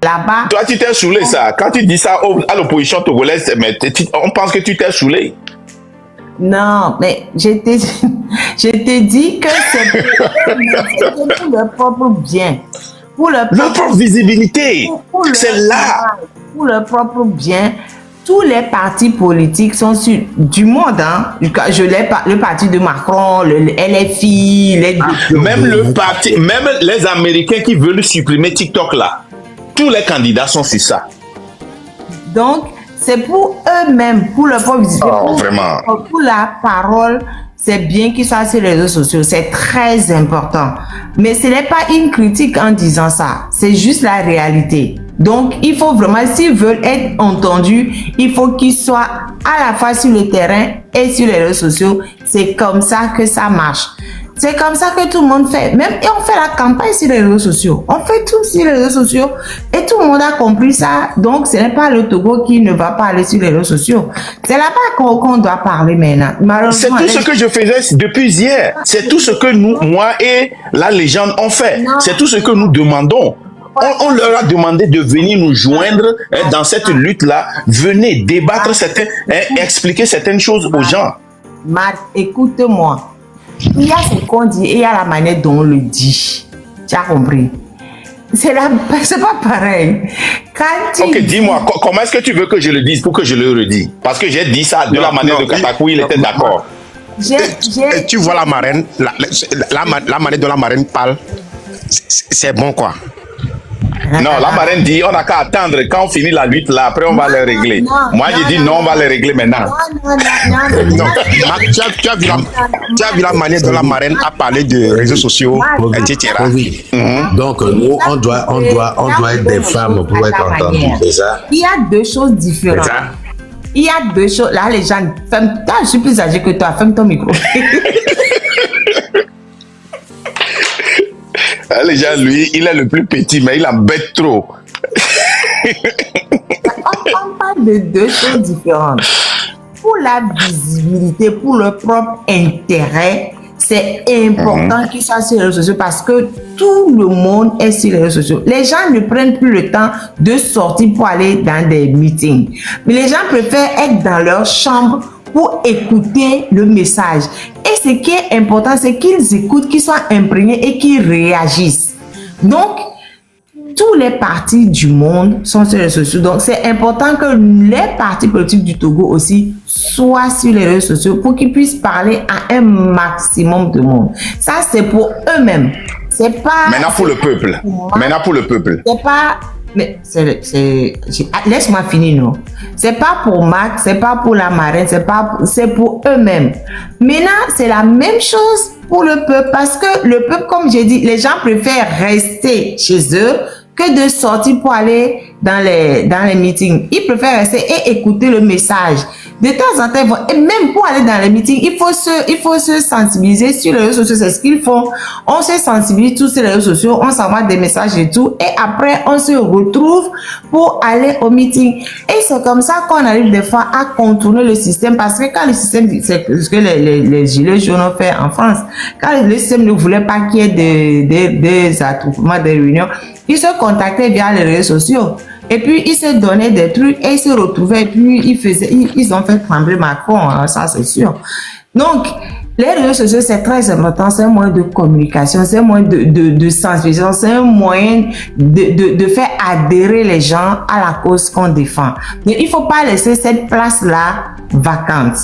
là-bas. Toi, tu t'es saoulé, ça. Quand tu dis ça à l'opposition togolaise, mais on pense que tu t'es saoulé. Non, mais je te dis que c'est pour leur propre bien. Pour leur propre visibilité. C'est là. Pour leur propre bien. Tous les partis politiques sont sur du monde, hein. Le parti de Macron, le LFI, même les Américains qui veulent supprimer TikTok là, tous les candidats sont sur ça. Donc, c'est pour eux-mêmes, pour leur propre vraiment. Pour la parole, c'est bien qu'ils soient sur les réseaux sociaux, c'est très important. Mais ce n'est pas une critique en disant ça, c'est juste la réalité. Donc, il faut vraiment, s'ils veulent être entendus, il faut qu'ils soient à la fois sur le terrain et sur les réseaux sociaux. C'est comme ça que ça marche. C'est comme ça que tout le monde fait. Même, et on fait la campagne sur les réseaux sociaux. On fait tout sur les réseaux sociaux. Et tout le monde a compris ça. Donc, ce n'est pas le Togo qui ne va pas aller sur les réseaux sociaux. C'est là-bas qu'on doit parler maintenant. C'est tout ce que je faisais depuis hier. C'est tout ce que moi et la légende ont fait. C'est tout ce que nous demandons. On leur a demandé de venir nous joindre dans cette lutte-là. Venez débattre, expliquer certaines choses aux gens. Marc, écoute-moi. Il y a ce qu'on dit et il y a la manière dont on le dit. Tu as compris? C'est pas pareil. Ok, dis-moi, comment est-ce que tu veux que je le dise pour que je le redise? Parce que j'ai dit ça de la manière de Katakou, il était d'accord. Tu vois la marraine, la manière dont la marraine parle, c'est bon quoi. Non, la marraine dit, on n'a qu'à attendre. Quand on finit la lutte, là, après, on va les régler. Moi, j'ai dit, non, on va les régler maintenant. Non, tu as vu la manière dont la marraine a parlé de réseaux sociaux, etc. Donc, nous, on doit être des femmes pour être entendus, c'est ça? Il y a deux choses différentes. Il y a deux choses. Là, les gens, toi, je suis plus âgée que toi, ferme ton micro. Les gens, lui, il est le plus petit, mais il embête trop. On parle de deux choses différentes. Pour la visibilité, pour le propre intérêt, c'est important qu'ils soient sur les réseaux sociaux parce que tout le monde est sur les réseaux sociaux. Les gens ne prennent plus le temps de sortir pour aller dans des meetings. Mais les gens préfèrent être dans leur chambre pour écouter le message. Et ce qui est important, c'est qu'ils écoutent, qu'ils soient imprégnés et qu'ils réagissent. Donc, tous les partis du monde sont sur les réseaux sociaux. Donc, c'est important que les partis politiques du Togo aussi soient sur les réseaux sociaux pour qu'ils puissent parler à un maximum de monde. Ça, c'est pour eux-mêmes. C'est pas... Maintenant pour le peuple. Maintenant pour le peuple. C'est pas... Mais laisse-moi finir, non. C'est pas pour Mac, c'est pas pour la marraine, c'est pour eux-mêmes. Maintenant, c'est la même chose pour le peuple parce que le peuple, comme j'ai dit, les gens préfèrent rester chez eux que de sortir pour aller dans les meetings. Ils préfèrent rester et écouter le message. De temps en temps, et même pour aller dans les meetings, il faut se sensibiliser sur les réseaux sociaux. C'est ce qu'ils font. On se sensibilise tous sur les réseaux sociaux, on s'envoie des messages et tout. Et après, on se retrouve pour aller au meeting. Et c'est comme ça qu'on arrive des fois à contourner le système. Parce que quand le système, c'est ce que les gilets jaunes ont fait en France, quand le système ne voulait pas qu'il y ait des attroupements, des réunions, ils se contactaient via les réseaux sociaux. Et puis, ils se donnaient des trucs et ils se retrouvaient. Et puis, ils ont fait trembler Macron, hein, ça c'est sûr. Donc, les réseaux sociaux, c'est très important. C'est un moyen de communication, c'est un moyen de sensibilisation, c'est un moyen de faire adhérer les gens à la cause qu'on défend. Mais il ne faut pas laisser cette place-là vacante.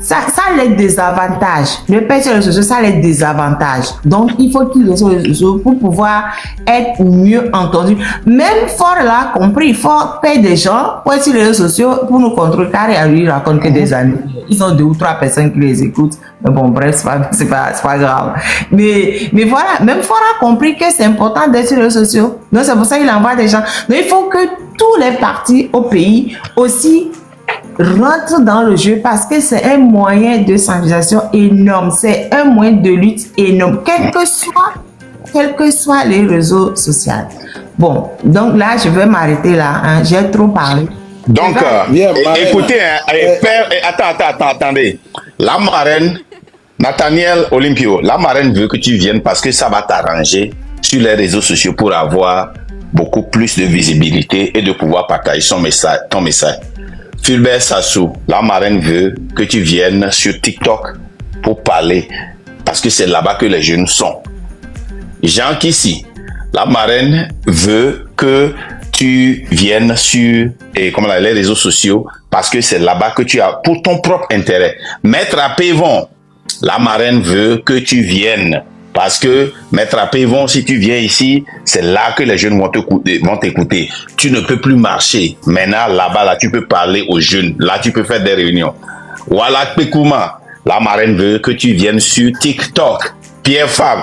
Ça a les désavantages. Le père sur les réseaux sociaux, ça a les désavantages. Donc, il faut qu'il y ait sur les réseaux sociaux pour pouvoir être mieux entendu. Même Fort l'a compris. Fort paye des gens pour être sur les réseaux sociaux pour nous contrôler. Car il raconte que des années. Ils ont 2 ou 3 personnes qui les écoutent. Mais bon, bref, c'est pas grave. Mais voilà, même Fort a compris que c'est important d'être sur les réseaux sociaux. Donc, c'est pour ça qu'il envoie des gens. Donc, il faut que tous les partis au pays aussi rentre dans le jeu parce que c'est un moyen de sensibilisation énorme, c'est un moyen de lutte énorme, quel que soit les réseaux sociaux. Bon, donc là, je vais m'arrêter là, hein. J'ai trop parlé. Donc, écoutez, attendez. La marraine, Nathaniel Olympio, la marraine veut que tu viennes parce que ça va t'arranger sur les réseaux sociaux pour avoir beaucoup plus de visibilité et de pouvoir partager ton message. Fulbert Sassou, la marraine veut que tu viennes sur TikTok pour parler parce que c'est là-bas que les jeunes sont. Jean Kissi, la marraine veut que tu viennes sur les réseaux sociaux parce que c'est là-bas que tu as pour ton propre intérêt. Maître Pévon, la marraine veut que tu viennes parce que Maître Pévon, si tu viens ici, c'est là que les jeunes vont t'écouter. Tu ne peux plus marcher. Maintenant, là-bas, là, tu peux parler aux jeunes. Là, tu peux faire des réunions. Walak Pekouma, la marraine veut que tu viennes sur TikTok. Pierre Fab,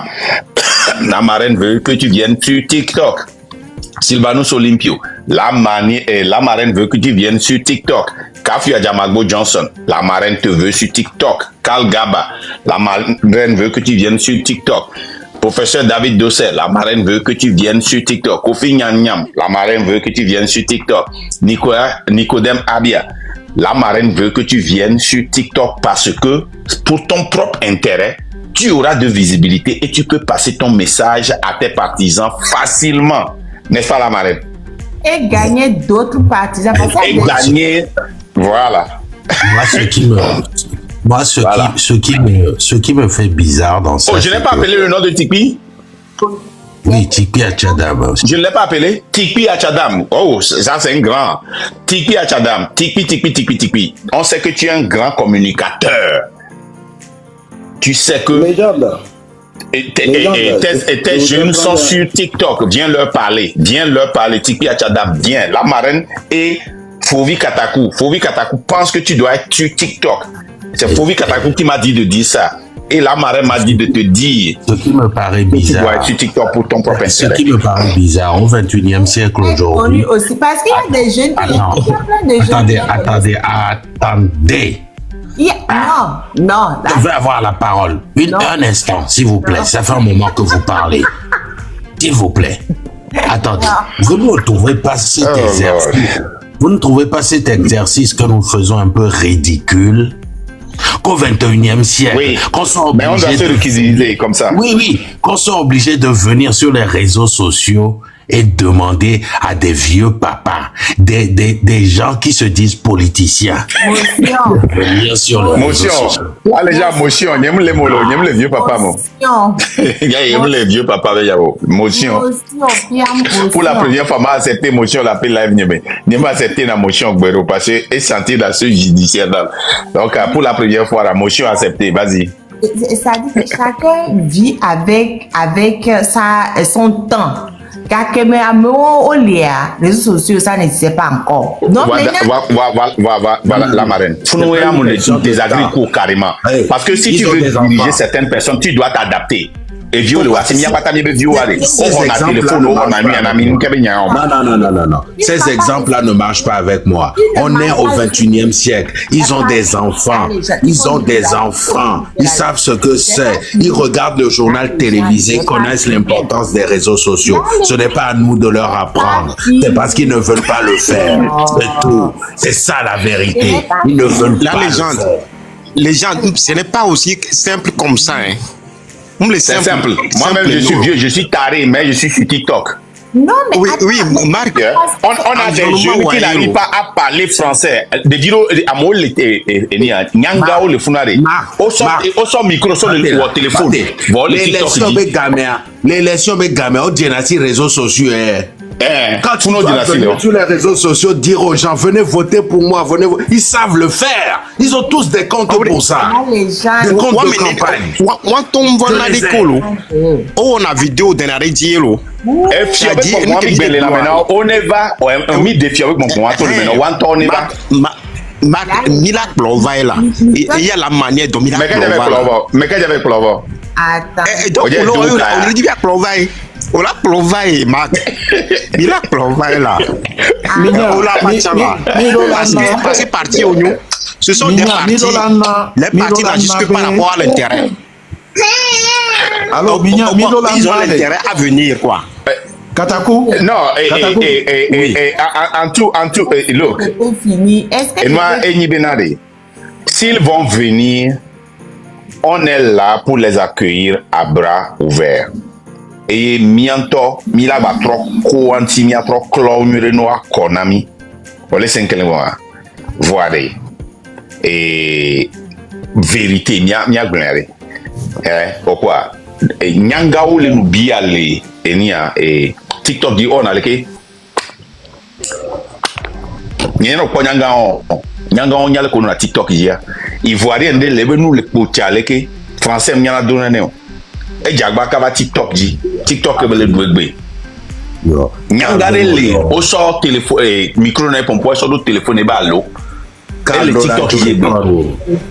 la marraine veut que tu viennes sur TikTok. Sylvanus Olympio, la marraine veut que tu viennes sur TikTok. Kafia Jamagbo Johnson, la marraine te veut sur TikTok. Carl Gaba, la marraine veut que tu viennes sur TikTok. Professeur David Dossel, la marraine veut que tu viennes sur TikTok. Kofi Nyam, la marraine veut que tu viennes sur TikTok. Nicodème Abia, la marraine veut que tu viennes sur TikTok parce que pour ton propre intérêt, tu auras de visibilité et tu peux passer ton message à tes partisans facilement. N'est-ce pas la marraine? Et gagner d'autres partisans. Et gagner, voilà. Moi, ce qui me fait bizarre dans ça. Oh, je n'ai pas appelé le nom de Tikpi? Oui, Tikpi Achadam. Je ne l'ai pas appelé Tikpi Achadam. Oh, ça c'est un grand. Tikpi Achadam. Tikpi. On sait que tu es un grand communicateur. Tu sais que et tes jeunes sont sur TikTok. Viens leur parler. Tikpi Achadam, viens. La marraine et Fovi Katakou. Fovi Katakou pense que tu dois être sur TikTok. C'est Fovi Katakou qui m'a dit de dire ça. Et la marraine m'a dit de te dire. Ce qui me paraît bizarre. Tu dois être sur TikTok pour ton propre intérêt. Ce qui me paraît bizarre au 21e siècle aujourd'hui. Aussi, parce qu'il y a des jeunes Attendez. Non. Je vais avoir la parole. Un instant, s'il vous plaît. Ça fait un moment que vous parlez. S'il vous plaît. Attendez. Vous ne trouvez pas cet exercice. Vous ne trouvez pas cet exercice que nous faisons un peu ridicule? Qu'au 21e siècle, oui, qu'on soit obligé mais on doit se réquisiser comme ça. Oui, qu'on soit obligé de venir sur les réseaux sociaux et demander à des vieux papas, des gens qui se disent politiciens, de venir sur les réseaux sociaux. Les gens, motion, n'aime les vieux papas, moi. N'aime les vieux papas, motion. Pour la première fois, m'a accepté motion, l'appel live, n'aime accepté la motion, parce que est senti dans ce judiciaire. Donc, pour la première fois, la motion acceptée, vas-y. Ça dit que chacun vit avec son temps. Car que les réseaux sociaux, ça n'existe pas encore. Donc, voilà la marraine. Faut des agricoles carrément. Parce que si tu veux diriger certaines personnes, tu dois t'adapter. Et vieux, non. Ces exemples-là ne marchent pas avec moi. On est au 21e siècle. Ils ont des enfants. Ils savent ce que c'est. Ils regardent le journal télévisé, connaissent l'importance des réseaux sociaux. Ce n'est pas à nous de leur apprendre. C'est parce qu'ils ne veulent pas le faire. C'est tout. C'est ça la vérité. Ils ne veulent pas le faire. Les gens, ce n'est pas aussi simple comme ça. Hein. C'est simple. Moi-même, je suis vieux, je suis taré, mais je suis sur TikTok. Non, mais oui, Marc. On a des jeunes qui n'arrivent pas à parler français. De dire à moi, Nyangao le funare. Au son micro, sur le téléphone. L'élection de Gamé, on dit sur les réseaux sociaux. Quand tu vas venir sur les réseaux sociaux, dire aux gens, venez voter pour moi, ils savent le faire. Ils ont tous des comptes pour ça. Des comptes de campagne. On a vidéo de la radio. On y va, on met des filles avec mon point, on y va. Mila Plova là. Il y a la manière dont Mila Plova. Mais quand j'avais Plova. Attends. On dit bien Plova. On l'a Plova, Marc. Mila Plova là. On l'a Machama. C'est parti au nous. Ce sont des partis. Les partis n'agissent que par rapport à l'intérêt. Alors, ils ont l'intérêt à venir, quoi. Katakou? Non, en tout, look. S'ils vont venir, on est là pour les accueillir à bras ouverts. et mianto mila ba trop ko anti mia trop clo nyure no akonami ole senkele wa voire et vérité mia glare pourquoi nyanga ou le biale enia et TikTok di on aleke nyeno ko nyanga on nyale ko na TikTok ya ivoirien de lebe nous le pochale ke français nyana donane o e jagba ka ba TikTok be le dwegbe nyanga le o so téléphone micro na pompo so do téléphone ba lo Carl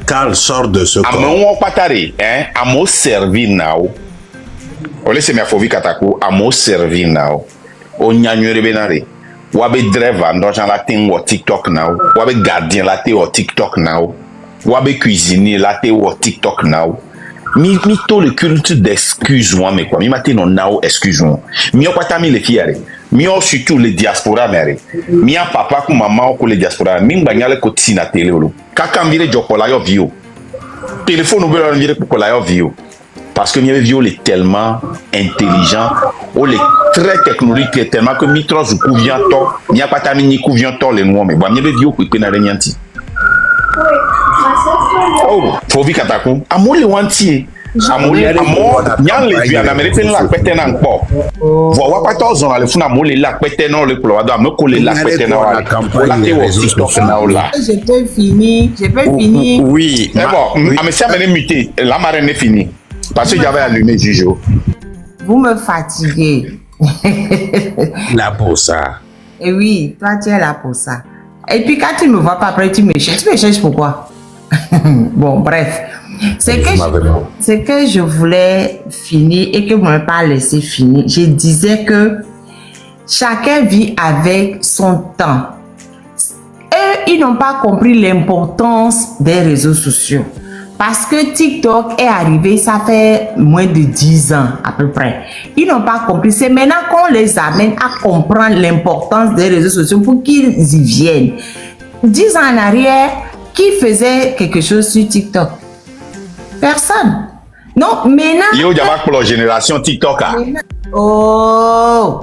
Carl sort de ce corps. Amo patare amo servi now o le se mi afovi katako amo servi now o nyanyure benare wabe driver ndo jan la tin wo TikTok now wabe gardien la te wo TikTok now wabe cuisinier la te wo TikTok now mi to le culte d'excuse moi mais quoi mi matin non now excuse moi mi o kwata mi le fiare mi o surtout le diaspora mere mi a papa ku mama ko le diaspora mi nganyale ko tina tele olo kaka mbire jokola yo vio téléphone ou bien mbire ko la yo vio parce que mi avait violé tellement intelligent ou les très technologique tellement que mi trop couvient to mi a kwata mi ni couvient to le no mais bon mi avait violé ko pe na renyanti oh faut vi kataku amole wanti amole amo nyang le vi na mere pen la pete na npo vo wa pa to zon ale funa amole la pete na le plo do am ko le la pete na wa la te wo TikTok na la je peux finir oui mais bon mais ça ben muté la marraine est finie parce que j'avais allumé Jujo. Vous me fatiguez. Là pour ça. Et oui, toi tu es là pour ça. Et puis quand tu me vois pas après, tu me cherches pourquoi? Bon, bref. C'est que je voulais finir et que vous ne m'avez pas laissé finir. Je disais que chacun vit avec son temps. Eux, ils n'ont pas compris l'importance des réseaux sociaux. Parce que TikTok est arrivé, ça fait moins de 10 ans à peu près. Ils n'ont pas compris. C'est maintenant qu'on les amène à comprendre l'importance des réseaux sociaux pour qu'ils y viennent. 10 ans en arrière, qui faisait quelque chose sur TikTok? Personne. Non, maintenant... Yo, il y a pour la génération TikTok. Oh!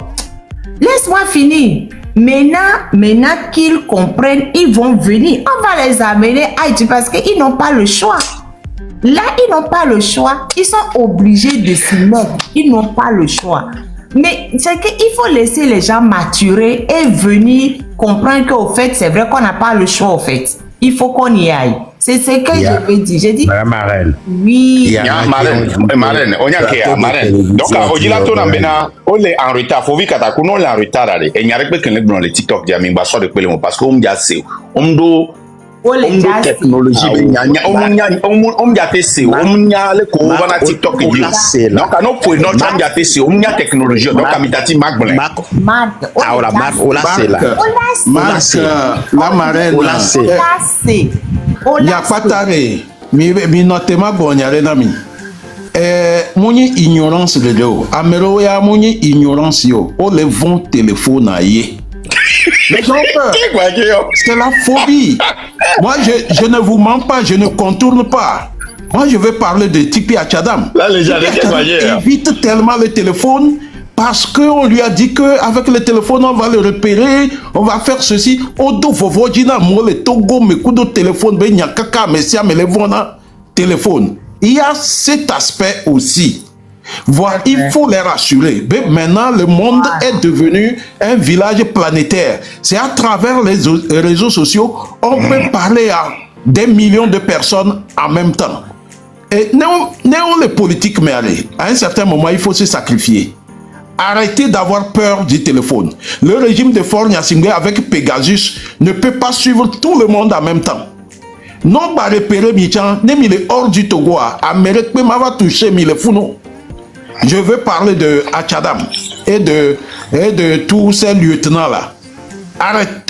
Laisse-moi finir. Maintenant qu'ils comprennent, ils vont venir. On va les amener à YouTube parce qu'ils n'ont pas le choix. Là, ils n'ont pas le choix. Ils sont obligés de s'y mettre. Ils n'ont pas le choix. Mais c'est qu'il faut laisser les gens maturer et venir comprendre qu'au fait, c'est vrai qu'on n'a pas le choix au fait. Il faut qu'on y aille. C'est ce que je veux dire. J'ai dit... Madame Marraine. Oui. Marraine, on y a Marraine. Donc, on dit là, on est en retard. Faut vite qu'on on est en retard. Et il n'y a pas que dans les TikTok, il y a un bassin de pélé parce qu'on y a assez. On doit technologie on y a testé on y a le courant na TikTok donc à nos points notre on y a testé on y a technologie donc amitati magble ah la marque on la c'est là marque la marraine il y a pas taré mi notema bonyare na mi moni ignorance de do amero ya moni ignorance yo o le vont téléphone aye. Les gens ont peur. C'est la phobie. Moi, je ne vous mens pas, je ne contourne pas. Moi, je vais parler de Tipeee Achadam. Là, les gens évite tellement le téléphone parce qu'on lui a dit qu'avec le téléphone, on va le repérer, on va faire ceci. Odo Vovodina, moi, le Togo, mes coups de téléphone, ben, y'a kaka, messia, mais les téléphone. Il y a cet aspect aussi. Voilà, il faut les rassurer. Mais maintenant, le monde est devenu un village planétaire. C'est à travers les réseaux sociaux, on peut parler à des millions de personnes en même temps. Et néo les politiques, mais allez, à un certain moment, il faut se sacrifier. Arrêtez d'avoir peur du téléphone. Le régime de Faure Gnassingbé avec Pegasus ne peut pas suivre tout le monde en même temps. Non, bah, repérer Michan, n'est mis hors du Togo, Amérique, mais m'a touché, mais les founos. Je veux parler de Achadam et de tous ces lieutenants-là.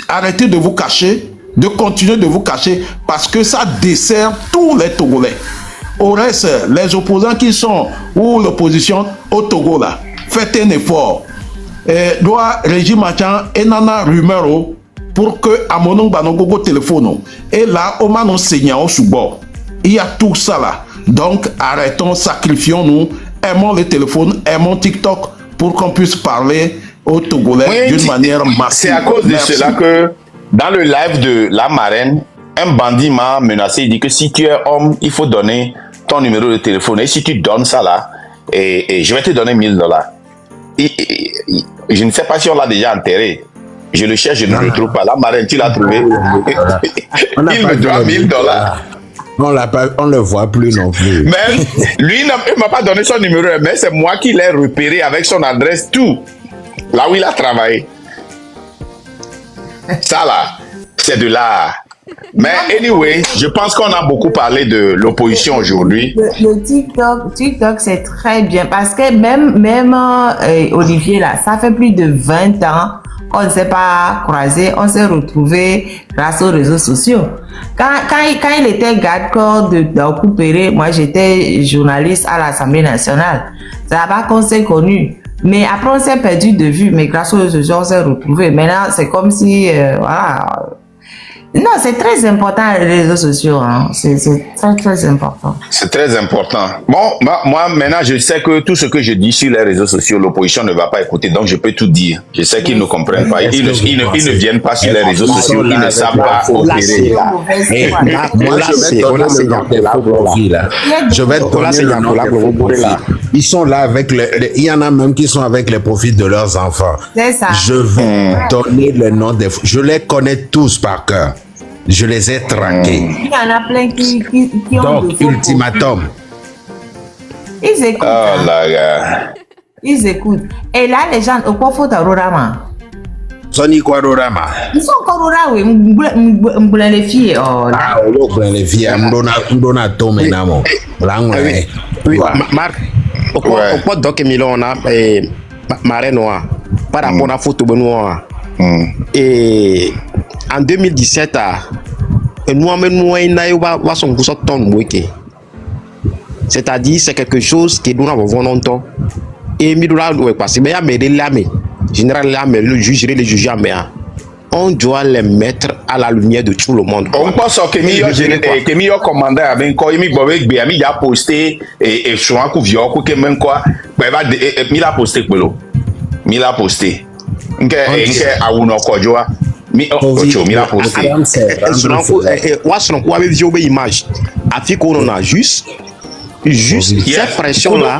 Arrêtez de vous cacher, de continuer de vous cacher parce que ça dessert tous les Togolais. Au reste, les opposants qui sont ou l'opposition au Togo, là, faites un effort. Doit régime machin et nana rumeur pour que Amonon Banogogo téléphone. Et là, on m'a non seigneur au sous-bord. Il y a tout ça là. Donc, arrêtons, sacrifions-nous. Aimons les téléphones, aimons TikTok pour qu'on puisse parler aux Togolais d'une manière massive. C'est à cause de cela que dans le live de la marraine, un bandit m'a menacé. Il dit que si tu es homme, il faut donner ton numéro de téléphone. Et si tu donnes ça là, et je vais te donner $1000. Je ne sais pas si on l'a déjà enterré. Je le cherche, je ne le trouve pas. La marraine, tu l'as trouvé. Il me doit $1000. On le voit plus non plus. Mais lui, il ne m'a pas donné son numéro, mais c'est moi qui l'ai repéré avec son adresse, tout. Là où il a travaillé. Ça là, c'est de l'art. Mais anyway, je pense qu'on a beaucoup parlé de l'opposition aujourd'hui. Le TikTok, c'est très bien parce que même Olivier là, ça fait plus de 20 ans qu'on ne s'est pas croisé, on s'est retrouvé grâce aux réseaux sociaux. Quand il était garde-corps de Coupéré, moi j'étais journaliste à l'Assemblée nationale. C'est là-bas qu'on s'est connus. Mais après on s'est perdu de vue, mais grâce aux réseaux sociaux on s'est retrouvés. Maintenant c'est comme si, voilà. Non, c'est très important les réseaux sociaux, hein. C'est très très important. C'est très important. Bon, moi maintenant je sais que tout ce que je dis sur les réseaux sociaux, l'opposition ne va pas écouter, donc je peux tout dire. Je sais qu'ils ne comprennent pas. Ils ne viennent pas sur les réseaux sociaux, ils ne savent pas opérer. Je vais te donner le nom des profils. Ils sont là avec il y en a même qui sont avec les profils de leurs enfants. C'est ça. Je vais donner le nom des... Je les connais tous par cœur. Je les ai traqués. Il y en a plein qui ont donc, ultimatum. Ils écoutent. Oh là là. Ils écoutent. Et là, les gens, au quoi faut Rorama? Soni Kwarorama. Ils sont encore Rorama, oui. M'boulin les filles. Oh là. Ah, m'boulin les filles. M'dona tome namo. Oui, Marc. Pourquoi donc Emilon on a marraine noire par rapport à la photo noire. Et en 2017, c'est-à-dire c'est quelque chose qui nous avons longtemps. Et le juge et les juges on doit les mettre à la lumière de tout le monde. On pense que mi yo commandant avec quoi mi bobe gbe mi ya posté et souvent ku vieux ku que même quoi mi la posté pelo. Mi la posté. Nke awuno kojoa. Mi mi la posté. Wasson ko avec vieux image. Afiko on a juste cette pression là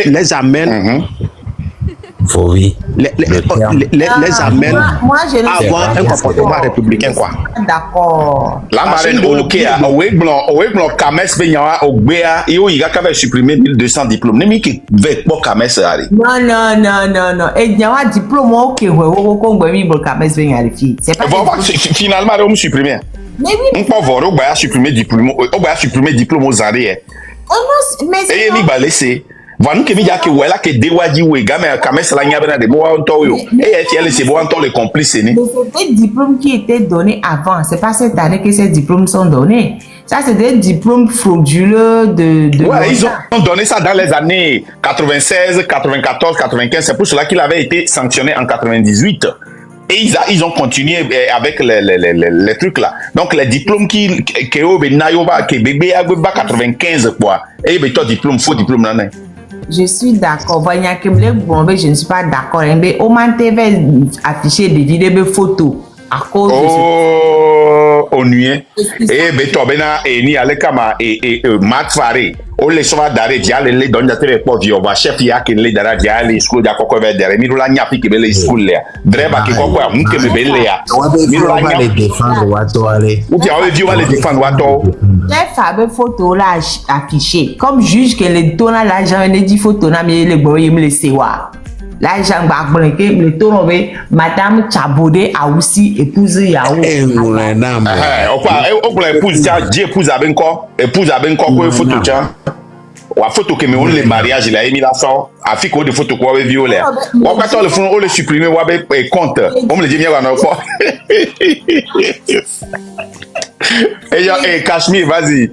les amène les amène à avoir un comportement républicain quoi. D'accord. La marraine Okea, Oweglon Kames Benyawa Ogbea, et il a supprimé 1200 diplômes. N'est-ce pas Kames Ari? Non. Et il y a un diplôme ok, c'est pas. Finalement, on supprimé. Mais oui. On peut voir Ogbea supprimer diplôme, Ogbea supprimer diplôme aux Ari. Oh non, mais c'est. Et il va laisser. Voilà que Miyake Wella que Dewaji Wega, mais Kames la Nyabena de Boantoyo. Et elle c'est Boanto les complices. Mais c'est des diplômes qui étaient donnés avant. C'est pas cette année que ces diplômes sont donnés. Ça, c'est des diplômes frauduleux de ouais, ils ont donné ça dans les années 96, 94, 95. C'est pour cela qu'il avait été sanctionné en 98. Et ils ont continué avec les trucs là. Donc les diplômes qui Nayoba, qui bébé à 95 quoi. Et ben toi diplôme, faux diplôme là. Je suis d'accord. Je ne suis pas d'accord. Mais au moins, TV affiché des vidéos photos à cause de ce. Au nuit. Et ben toi, et ni avec Kama et Matt Faré. On les sauva d'arrêt. Dia les donne la télé pour vivre. Va chef ya qui les dara dia les school dia koko vers derrière. Miro la nya pique les school là. Dreba qui koko a munke me belle ya. Miro la nya les défendre wato aller. Ou bien on va les défendre wato. Les fameux photos là affichées. Comme juge que les donnent l'argent les 10 photos là mais les boys me laisser voir. L'argent va blanquer le tour madame Chabodé a aussi épousé Yahoo. On peut épouse épouse avec quoi pour photo tiens. Ou photo que me on les mariages il a mis la fin afin que de photos quoi violer. On va pas le fond on le supprimer ou avec compte. On me le dit bien on pas. Et Cachemire vas-y.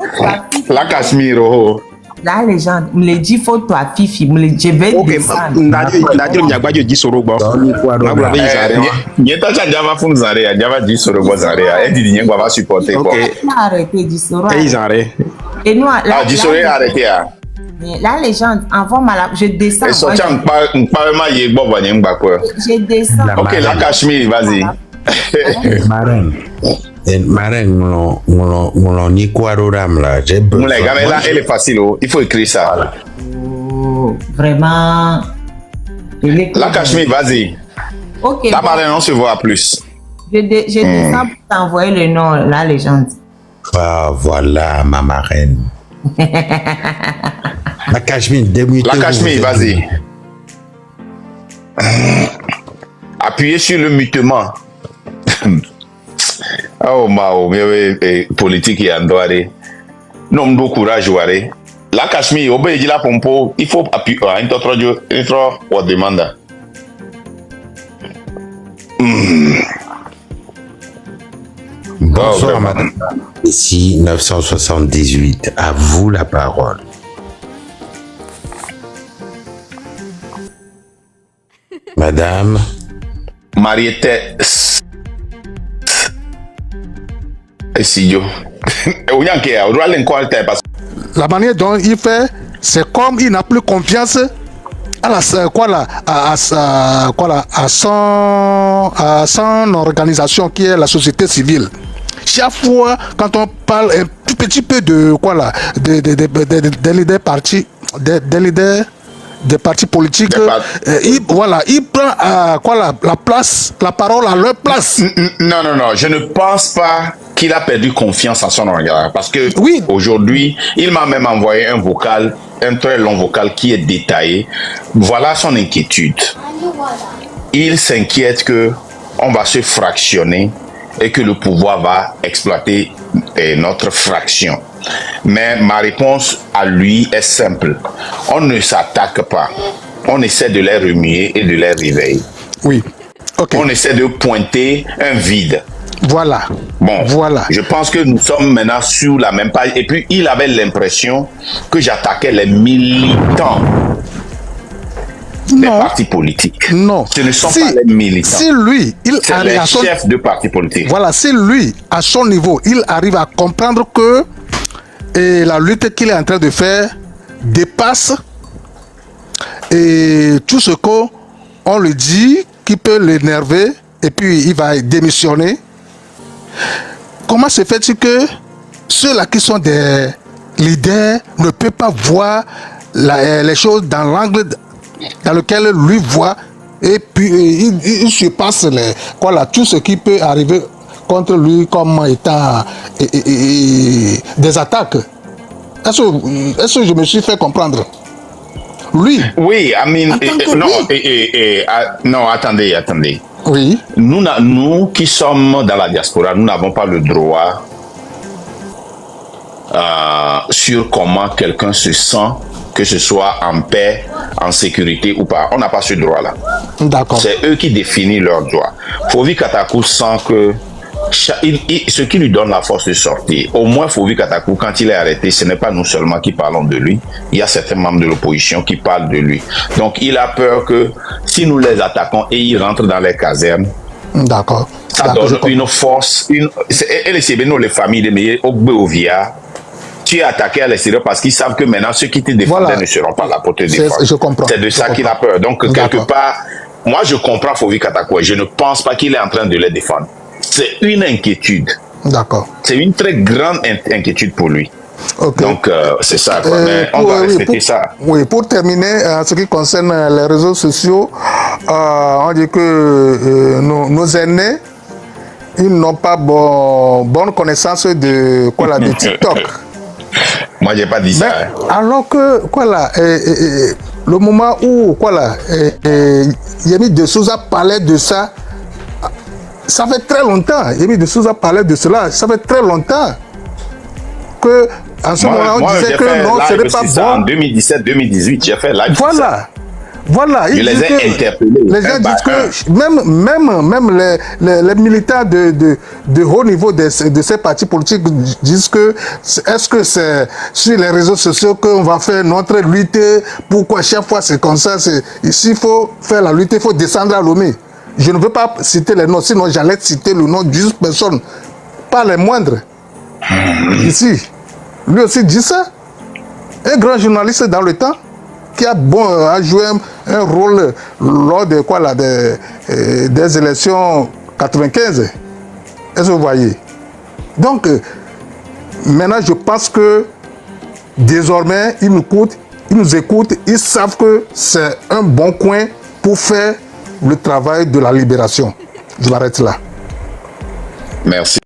La Cachemire oh. Là, les gens me les dit photo à Fifi, me les je vais descendre. Nadio Nyagbadio dit Soroba. Nyeta Java fun Zaria, Java dit Soroba Zaria. Et dit Nyagba va supporter quoi. Arrêtez dit Soroba. Et ils arrêtent. Et nous là. Ah, dit Soroba arrêtez. Mais la légende, envoie-moi là, je descends. Et sorti en parlement, il est bon, Je descends. Ok, la Cachemire, vas-y. Marraine. Marraine, mon Nicouarouram là, j'ai besoin. Mais là, elle est facile, il faut écrire ça. Voilà. Oh, vraiment. La Cachemire, vas-y. Ok. La Marraine, on se voit plus. Je descends pour t'envoyer le nom, la légende. Ah, voilà ma marraine. La Cachemire, La Cachemire, vas-y. Appuyez sur le mutement. Oh, Mao, mais politique et Andouare. Non, bon courage, Ouare. La Cachemire, au pays de la pompo, il faut appuyer. Un autre, on demande. Bonsoir, Oh, madame. Ici 978. À vous la parole. Madame. Mariette. Sidio. La manière dont il fait, c'est comme il n'a plus confiance à la à son organisation qui est la société civile. Chaque fois quand on parle un tout petit peu de des leaders partis, des leaders des partis politiques, il prend la place, la parole à leur place. Non, je ne pense pas qu'il a perdu confiance en son organisation. Parce que oui, aujourd'hui, il m'a même envoyé un vocal, un très long vocal qui est détaillé. Voilà son inquiétude. Il s'inquiète que on va se fractionner et que le pouvoir va exploiter notre fraction. Mais ma réponse à lui est simple. On ne s'attaque pas. On essaie de les remuer et de les réveiller. Oui. Okay. On essaie de pointer un vide. Voilà. Bon, voilà. Je pense que nous sommes maintenant sur la même page. Et puis, il avait l'impression que j'attaquais les militants des partis politiques. Non. Ce ne sont pas les militants. Si lui, c'est les chefs de partis politiques. Voilà, si lui, à son niveau, il arrive à comprendre que la lutte qu'il est en train de faire dépasse et tout ce qu'on lui dit qui peut l'énerver et puis il va démissionner. Comment se fait-il que ceux-là qui sont des leaders ne peuvent pas voir les choses dans l'angle dans lequel lui voit et puis il se passe tout ce qui peut arriver contre lui comme étant des attaques. Est-ce que je me suis fait comprendre? Lui. Oui, non, attendez. Oui. Nous qui sommes dans la diaspora, nous n'avons pas le droit sur comment quelqu'un se sent, que ce soit en paix, en sécurité ou pas. On n'a pas ce droit-là. D'accord. C'est eux qui définissent leurs droits. Fauvi Katakou sent que ce qui lui donne la force de sortir, au moins Fauvi Katakou, quand il est arrêté, ce n'est pas nous seulement qui parlons de lui, il y a certains membres de l'opposition qui parlent de lui. Donc il a peur que si nous les attaquons et ils rentrent dans les casernes, d'accord. Ça donne une force, et les familles de meilleurs Ogbeovia, tu es attaqué à l'extérieur parce qu'ils savent que maintenant ceux qui te défendaient ne seront pas là pour te défendre. Je comprends. C'est de ça qu'il a peur. Donc quelque part, moi je comprends Fauvi Katakou, je ne pense pas qu'il est en train de les défendre. C'est une inquiétude. D'accord. C'est une très grande inquiétude pour lui. Okay. Donc, c'est ça. Mais on doit respecter ça. Oui, pour terminer, en ce qui concerne les réseaux sociaux, on dit que nos aînés, ils n'ont pas bonne connaissance de TikTok. Moi, j'ai pas dit ça. Alors que, le moment où, Yemi de Souza parlait de ça, ça fait très longtemps. Yemi de Souza parlait de cela. Ça fait très longtemps que, en ce moment, on disait que non, ce n'est pas bon. En 2017-2018, j'ai fait live. Voilà. Je les ai interpellés. Les gens disent que même les militants de haut niveau de ces partis politiques disent que est-ce que c'est sur les réseaux sociaux qu'on va faire notre lutte? Pourquoi chaque fois c'est comme ça? S'il faut faire la lutte, il faut descendre à Lomé. Je ne veux pas citer les noms, sinon j'allais citer le nom d'une personne, pas les moindres. Ici, lui aussi dit ça. Un grand journaliste dans le temps qui a joué un rôle lors de des élections 95. Est-ce que vous voyez? Donc, maintenant, je pense que désormais, ils nous écoutent, ils savent que c'est un bon coin pour faire le travail de la libération. Je m'arrête là. Merci.